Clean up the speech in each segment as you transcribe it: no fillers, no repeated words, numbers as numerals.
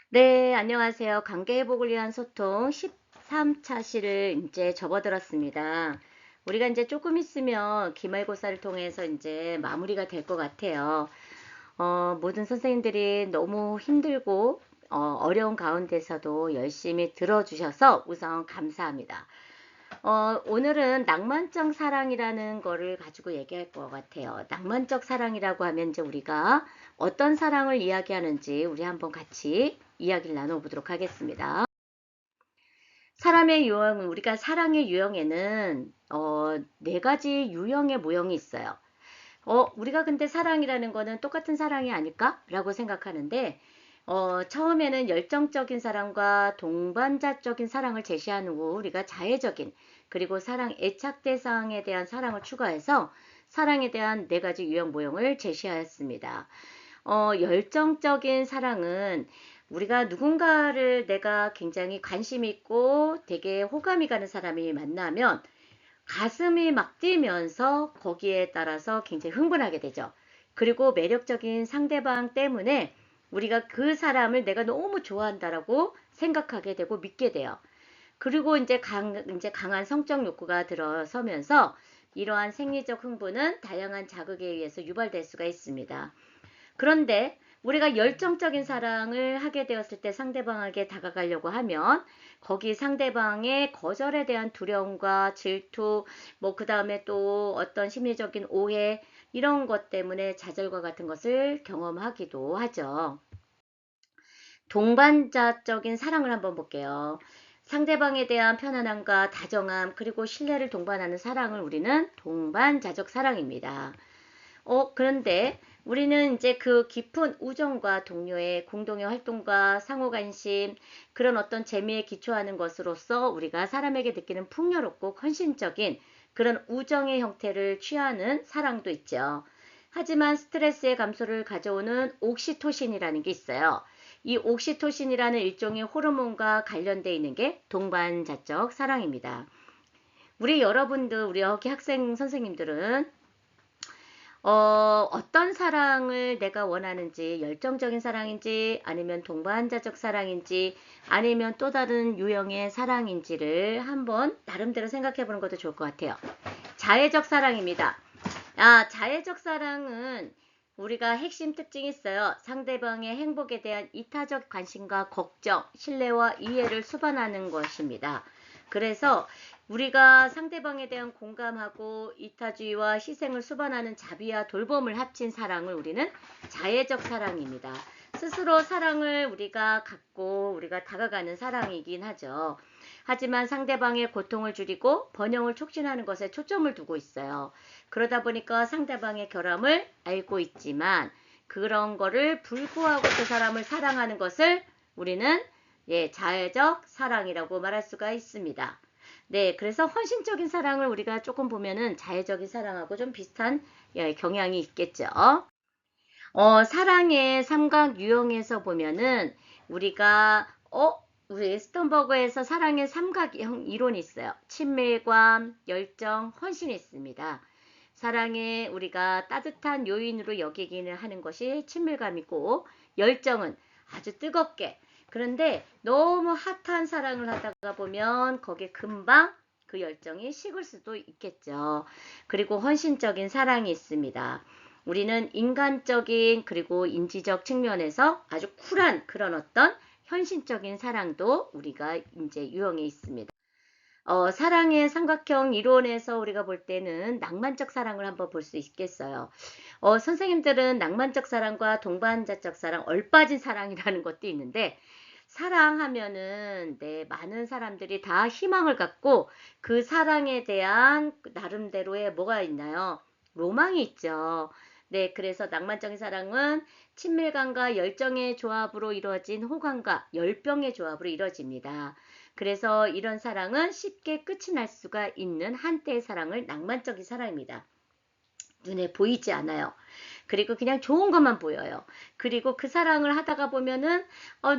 네, 안녕하세요. 관계회복을 위한 소통 13차 시를 이제 접어들었습니다. 우리가 이제 조금 있으면 기말고사를 통해서 이제 마무리가 될 것 같아요. 모든 선생님들이 너무 힘들고 어려운 가운데서도 열심히 들어주셔서 우선 감사합니다. 오늘은 낭만적 사랑이라는 거를 가지고 얘기할 것 같아요. 낭만적 사랑이라고 하면 이제 우리가 어떤 사랑을 이야기하는지 우리 한번 같이 이야기를 나눠보도록 하겠습니다. 사람의 유형은 우리가 사랑의 유형에는 네 가지 유형의 모형이 있어요. 우리가 근데 사랑이라는 거는 똑같은 사랑이 아닐까? 라고 생각하는데, 처음에는 열정적인 사랑과 동반자적인 사랑을 제시한 후 우리가 자애적인, 그리고 사랑 애착 대상에 대한 사랑을 추가해서 사랑에 대한 네 가지 유형 모형을 제시하였습니다. 열정적인 사랑은 우리가 누군가를 내가 굉장히 관심 있고 되게 호감이 가는 사람이 만나면 가슴이 막 뛰면서 거기에 따라서 굉장히 흥분하게 되죠. 그리고 매력적인 상대방 때문에 우리가 그 사람을 내가 너무 좋아한다라고 생각하게 되고 믿게 돼요. 그리고 이제 강한 성적 욕구가 들어서면서 이러한 생리적 흥분은 다양한 자극에 의해서 유발될 수가 있습니다. 그런데 우리가 열정적인 사랑을 하게 되었을 때 상대방에게 다가가려고 하면 거기 상대방의 거절에 대한 두려움과 질투, 뭐 그 다음에 또 어떤 심리적인 오해 이런 것 때문에 좌절과 같은 것을 경험하기도 하죠. 동반자적인 사랑을 한번 볼게요. 상대방에 대한 편안함과 다정함 그리고 신뢰를 동반하는 사랑을 우리는 동반자적 사랑입니다. 그런데 우리는 이제 그 깊은 우정과 동료의 공동의 활동과 상호 관심, 그런 어떤 재미에 기초하는 것으로서 우리가 사람에게 느끼는 풍요롭고 헌신적인 그런 우정의 형태를 취하는 사랑도 있죠. 하지만 스트레스의 감소를 가져오는 옥시토신이라는 게 있어요. 이 옥시토신이라는 일종의 호르몬과 관련되어 있는 게 동반자적 사랑입니다. 우리 여러분들, 우리 여기 학생 선생님들은 어떤 사랑을 내가 원하는지, 열정적인 사랑인지, 아니면 동반자적 사랑인지, 아니면 또 다른 유형의 사랑인지를 한번 나름대로 생각해 보는 것도 좋을 것 같아요. 자애적 사랑입니다. 자애적 사랑은 우리가 핵심 특징이 있어요. 상대방의 행복에 대한 이타적 관심과 걱정, 신뢰와 이해를 수반하는 것입니다. 그래서 우리가 상대방에 대한 공감하고 이타주의와 희생을 수반하는 자비와 돌봄을 합친 사랑을 우리는 자애적 사랑입니다. 스스로 사랑을 우리가 갖고 우리가 다가가는 사랑이긴 하죠. 하지만 상대방의 고통을 줄이고 번영을 촉진하는 것에 초점을 두고 있어요. 그러다 보니까 상대방의 결함을 알고 있지만 그런 거를 불구하고 그 사람을 사랑하는 것을 우리는 자애적 사랑이라고 말할 수가 있습니다. 네, 그래서 헌신적인 사랑을 우리가 조금 보면은 자애적인 사랑하고 좀 비슷한 경향이 있겠죠. 사랑의 삼각 유형에서 보면은 우리가 우리 스턴버그에서 사랑의 삼각형 이론이 있어요. 친밀감, 열정, 헌신이 있습니다. 사랑에 우리가 따뜻한 요인으로 여기기는 하는 것이 친밀감이고 열정은 아주 뜨겁게 그런데 너무 핫한 사랑을 하다가 보면 거기에 금방 그 열정이 식을 수도 있겠죠. 그리고 헌신적인 사랑이 있습니다. 우리는 인간적인 그리고 인지적 측면에서 아주 쿨한 그런 어떤 현실적인 사랑도 우리가 이제 유형에 있습니다. 사랑의 삼각형 이론에서 우리가 볼 때는 낭만적 사랑을 한번 볼 수 있겠어요. 선생님들은 낭만적 사랑과 동반자적 사랑, 얼빠진 사랑이라는 것도 있는데, 사랑하면은, 네, 많은 사람들이 다 희망을 갖고 그 사랑에 대한 나름대로의 뭐가 있나요? 로망이 있죠. 네, 그래서 낭만적인 사랑은 친밀감과 열정의 조합으로 이루어진 호감과 열병의 조합으로 이루어집니다. 그래서 이런 사랑은 쉽게 끝이 날 수가 있는 한때의 사랑을 낭만적인 사랑입니다. 눈에 보이지 않아요. 그리고 그냥 좋은 것만 보여요. 그리고 그 사랑을 하다가 보면은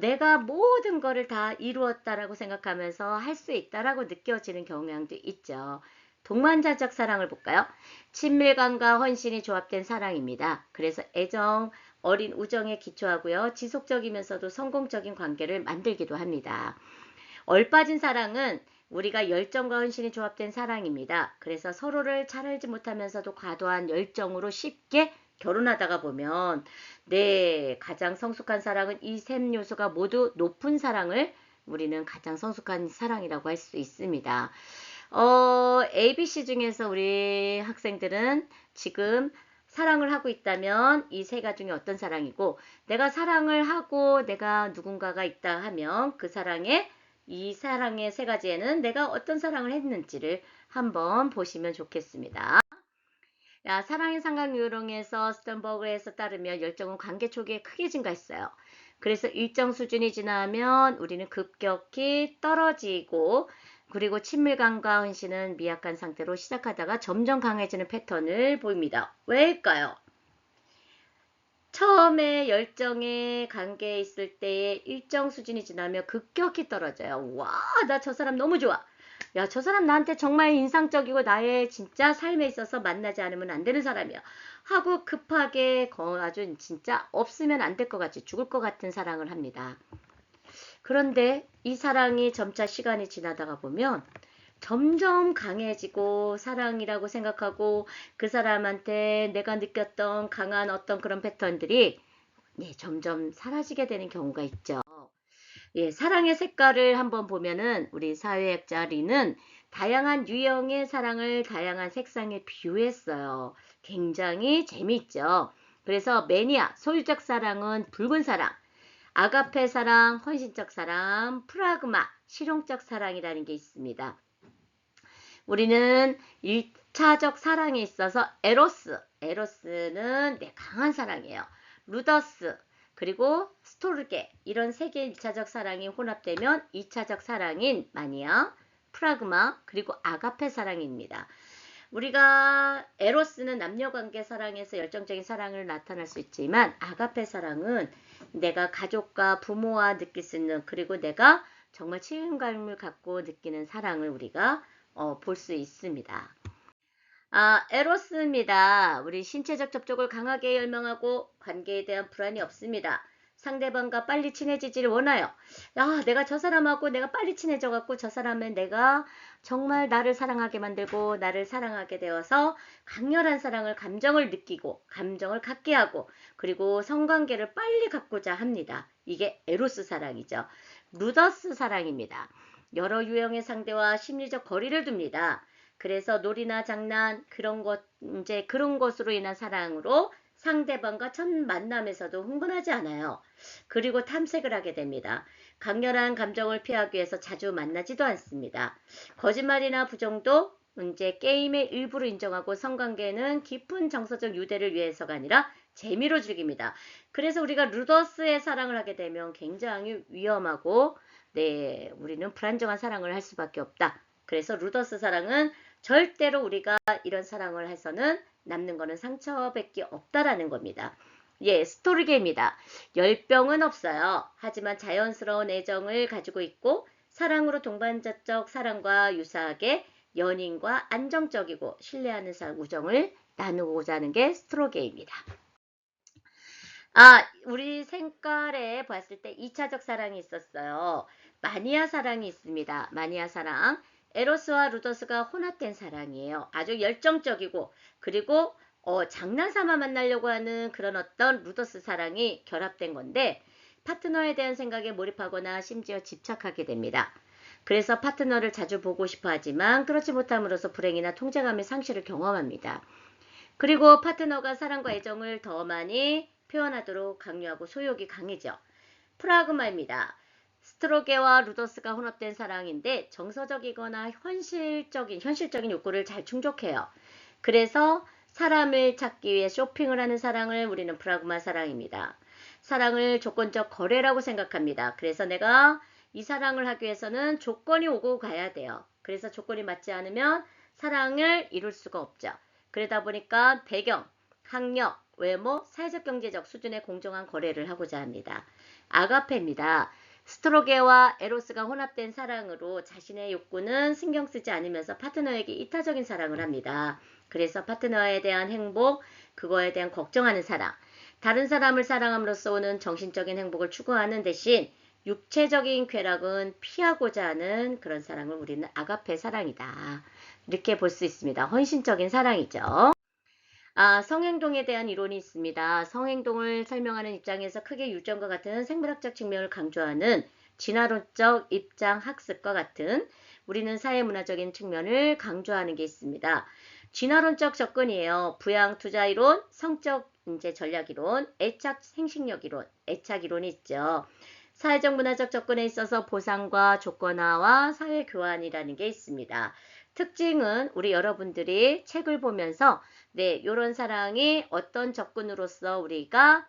내가 모든 거를 다 이루었다라고 생각하면서 할 수 있다라고 느껴지는 경향도 있죠. 동반자적 사랑을 볼까요? 친밀감과 헌신이 조합된 사랑입니다. 그래서 애정, 어린 우정에 기초하고요. 지속적이면서도 성공적인 관계를 만들기도 합니다. 얼빠진 사랑은 우리가 열정과 헌신이 조합된 사랑입니다. 그래서 서로를 잘 알지 못하면서도 과도한 열정으로 쉽게 결혼하다가 보면 가장 성숙한 사랑은 이 셈 요소가 모두 높은 사랑을 우리는 가장 성숙한 사랑이라고 할 수 있습니다. ABC 중에서 우리 학생들은 지금 사랑을 하고 있다면 이 세 가지 중에 어떤 사랑이고, 내가 사랑을 하고 내가 누군가가 있다 하면 이 사랑의 세 가지에는 내가 어떤 사랑을 했는지를 한번 보시면 좋겠습니다. 사랑의 삼각 유형에서 스턴버그에서 따르면 열정은 관계 초기에 크게 증가했어요. 그래서 일정 수준이 지나면 우리는 급격히 떨어지고, 그리고 친밀감과 헌신은 미약한 상태로 시작하다가 점점 강해지는 패턴을 보입니다. 왜일까요? 처음에 열정의 관계에 있을 때 일정 수준이 지나면 급격히 떨어져요. 와, 나 저 사람 너무 좋아. 야, 저 사람 나한테 정말 인상적이고 나의 진짜 삶에 있어서 만나지 않으면 안 되는 사람이야. 하고 급하게 아주 진짜 없으면 안 될 것 같이 죽을 것 같은 사랑을 합니다. 그런데 이 사랑이 점차 시간이 지나다가 보면 점점 강해지고 사랑이라고 생각하고 그 사람한테 내가 느꼈던 강한 어떤 그런 패턴들이 점점 사라지게 되는 경우가 있죠. 사랑의 색깔을 한번 보면은 우리 사회학자 리는 다양한 유형의 사랑을 다양한 색상에 비유했어요. 굉장히 재미있죠. 그래서 매니아, 소유적 사랑은 붉은 사랑, 아가페 사랑, 헌신적 사랑, 프라그마, 실용적 사랑이라는 게 있습니다. 우리는 1차적 사랑에 있어서 에로스는 강한 사랑이에요. 루더스, 그리고 스토르게, 이런 세 개의 1차적 사랑이 혼합되면 2차적 사랑인 마니아, 프라그마, 그리고 아가페 사랑입니다. 우리가 에로스는 남녀관계 사랑에서 열정적인 사랑을 나타날 수 있지만, 아가페 사랑은 내가 가족과 부모와 느낄 수 있는, 그리고 내가 정말 친감을 갖고 느끼는 사랑을 우리가 볼 수 있습니다. 에로스입니다. 우리 신체적 접촉을 강하게 열망하고 관계에 대한 불안이 없습니다. 상대방과 빨리 친해지지를 원해요. 내가 저 사람하고 내가 빨리 친해져갖고 저 사람은 내가 정말 나를 사랑하게 만들고 나를 사랑하게 되어서 강렬한 감정을 느끼고 감정을 갖게 하고, 그리고 성관계를 빨리 갖고자 합니다. 이게 에로스 사랑이죠. 루더스 사랑입니다. 여러 유형의 상대와 심리적 거리를 둡니다. 그래서 놀이나 장난, 그런 것으로 인한 사랑으로 상대방과 첫 만남에서도 흥분하지 않아요. 그리고 탐색을 하게 됩니다. 강렬한 감정을 피하기 위해서 자주 만나지도 않습니다. 거짓말이나 부정도 게임의 일부로 인정하고, 성관계는 깊은 정서적 유대를 위해서가 아니라 재미로 즐깁니다. 그래서 우리가 루더스의 사랑을 하게 되면 굉장히 위험하고, 우리는 불안정한 사랑을 할 수밖에 없다. 그래서 루더스 사랑은 절대로 우리가 이런 사랑을 해서는 남는 거는 상처밖에 없다라는 겁니다. 스토르게입니다. 열병은 없어요. 하지만 자연스러운 애정을 가지고 있고, 사랑으로 동반자적 사랑과 유사하게 연인과 안정적이고 신뢰하는 우정을 나누고자 하는 게 스토르게입니다. 우리 생깔에 봤을 때 2차적 사랑이 있었어요. 마니아 사랑이 있습니다. 마니아 사랑. 에로스와 루더스가 혼합된 사랑이에요. 아주 열정적이고, 그리고 장난삼아 만나려고 하는 그런 어떤 루더스 사랑이 결합된 건데, 파트너에 대한 생각에 몰입하거나 심지어 집착하게 됩니다. 그래서 파트너를 자주 보고 싶어 하지만 그렇지 못함으로써 불행이나 통제감의 상실을 경험합니다. 그리고 파트너가 사랑과 애정을 더 많이 표현하도록 강요하고 소욕이 강해져. 프라그마입니다. 스트로게와 루더스가 혼합된 사랑인데 정서적이거나 현실적인 욕구를 잘 충족해요. 그래서 사람을 찾기 위해 쇼핑을 하는 사랑을 우리는 프라그마 사랑입니다. 사랑을 조건적 거래라고 생각합니다. 그래서 내가 이 사랑을 하기 위해서는 조건이 오고 가야 돼요. 그래서 조건이 맞지 않으면 사랑을 이룰 수가 없죠. 그러다 보니까 배경, 학력, 외모, 사회적 경제적 수준의 공정한 거래를 하고자 합니다. 아가페입니다. 스트로게와 에로스가 혼합된 사랑으로 자신의 욕구는 신경 쓰지 않으면서 파트너에게 이타적인 사랑을 합니다. 그래서 파트너에 대한 행복, 그거에 대한 걱정하는 사랑. 다른 사람을 사랑함으로써 오는 정신적인 행복을 추구하는 대신 육체적인 쾌락은 피하고자 하는 그런 사랑을 우리는 아가페 사랑이다. 이렇게 볼 수 있습니다. 헌신적인 사랑이죠. 성행동에 대한 이론이 있습니다. 성행동을 설명하는 입장에서 크게 유전과 같은 생물학적 측면을 강조하는 진화론적 입장 학습과 같은 우리는 사회문화적인 측면을 강조하는 게 있습니다. 진화론적 접근이에요. 부양 투자 이론, 성적 인재 전략 이론, 애착 생식력 이론, 애착 이론이 있죠. 사회적 문화적 접근에 있어서 보상과 조건화와 사회 교환이라는 게 있습니다. 특징은 우리 여러분들이 책을 보면서 이런 사랑이 어떤 접근으로서 우리가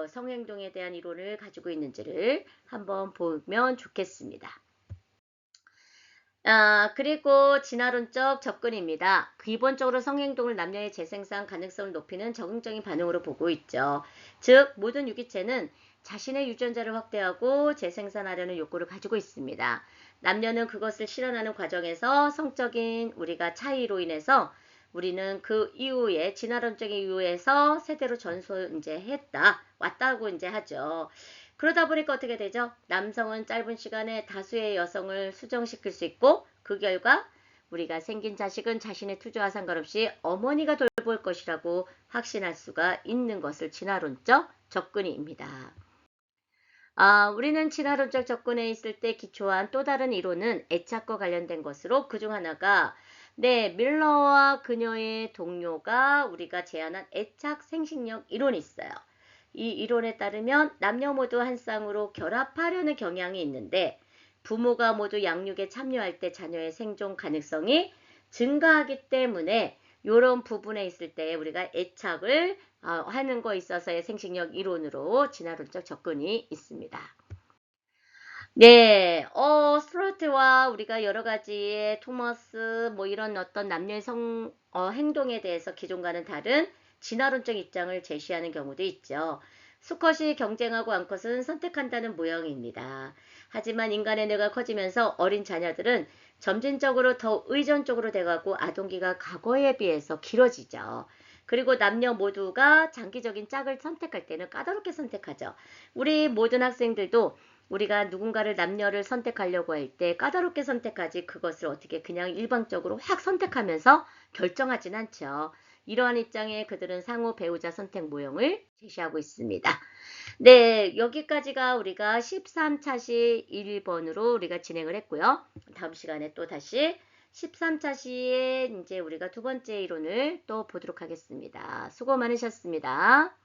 성행동에 대한 이론을 가지고 있는지를 한번 보면 좋겠습니다. 그리고 진화론적 접근입니다. 기본적으로 성행동을 남녀의 재생산 가능성을 높이는 적응적인 반응으로 보고 있죠. 즉 모든 유기체는 자신의 유전자를 확대하고 재생산하려는 욕구를 가지고 있습니다. 남녀는 그것을 실현하는 과정에서 성적인 우리가 차이로 인해서 우리는 그 이후에 진화론적인 이유에서 세대로 왔다고 이제 하죠. 그러다 보니까 어떻게 되죠? 남성은 짧은 시간에 다수의 여성을 수정시킬 수 있고 그 결과 우리가 생긴 자식은 자신의 투자와 상관없이 어머니가 돌볼 것이라고 확신할 수가 있는 것을 진화론적 접근입니다. 우리는 진화론적 접근에 있을 때 기초한 또 다른 이론은 애착과 관련된 것으로 그중 하나가 밀러와 그녀의 동료가 우리가 제안한 애착 생식력 이론이 있어요. 이 이론에 따르면 남녀 모두 한 쌍으로 결합하려는 경향이 있는데 부모가 모두 양육에 참여할 때 자녀의 생존 가능성이 증가하기 때문에 이런 부분에 있을 때 우리가 애착을 하는 거에 있어서의 생식력 이론으로 진화론적 접근이 있습니다. 스트루트와 우리가 여러 가지의 토머스 이런 어떤 남녀의 행동에 대해서 기존과는 다른 진화론적 입장을 제시하는 경우도 있죠. 수컷이 경쟁하고 암컷은 선택한다는 모형입니다. 하지만 인간의 뇌가 커지면서 어린 자녀들은 점진적으로 더 의존적으로 돼가고 아동기가 과거에 비해서 길어지죠. 그리고 남녀 모두가 장기적인 짝을 선택할 때는 까다롭게 선택하죠. 우리 모든 학생들도 우리가 누군가를 남녀를 선택하려고 할 때 까다롭게 선택하지 그것을 어떻게 그냥 일방적으로 확 선택하면서 결정하진 않죠. 이러한 입장에 그들은 상호 배우자 선택 모형을 제시하고 있습니다. 여기까지가 우리가 13차시 1번으로 우리가 진행을 했고요. 다음 시간에 또 다시 13차시에 이제 우리가 두 번째 이론을 또 보도록 하겠습니다. 수고 많으셨습니다.